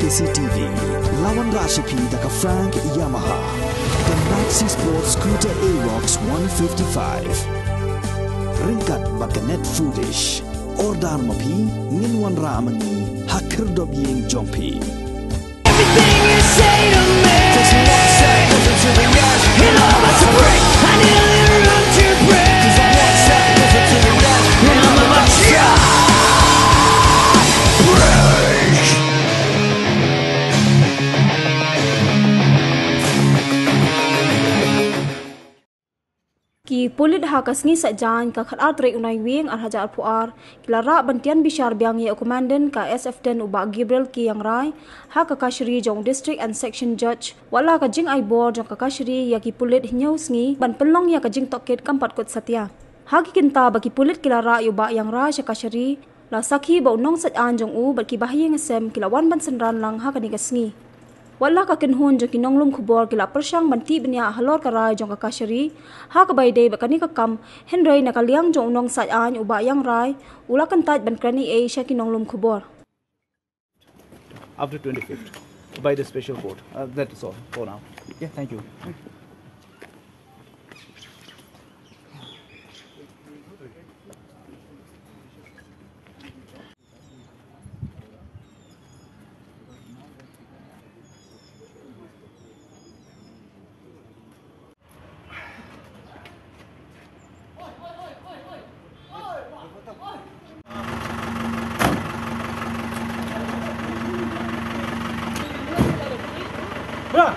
KCTV, lawan Rashipi daka Frank Yamaha, the Maxi Sport Scooter Aerox 155. Ringkat bakanet foolish, ordar mapi, nginwan ramani, hakir dob ying jompi. Everything you say to me takes me one step closer to the edge. And all about to break, I nearly run to break. 'Cause I'm one step closer to the edge. And I'm about to break. Ki pulit hakasngi sajan ka khalat rei unai wing ar hajar puar kilara bantian bishar biang ye komandan ka SF den uba Gabriel ki yang rai ha ka kashri jong district and section judge wala ka jing ai board jong ka kashri ya ki pulit hinyau sngi ban pelong ya ka jing toket kampat kot satya ha ki kinta ba ki pulit kilara uba yang rai sha kashri la sakhi bo nong sat an jong u ba ki bahiyeng sem kilawan ban senran lang ha ka ni ka sngi wala ka kinhun jong kinong lum khubor kila persang banti benya halor karai jong ka kashri ha ka bai dei bakani ka kam henrei na kaliang jong nong sat an uba yang rai ula kan taj ban krani e sha kinong lum khubor after 25th by the special court. That is all for now. Yeah, thank you. Bra!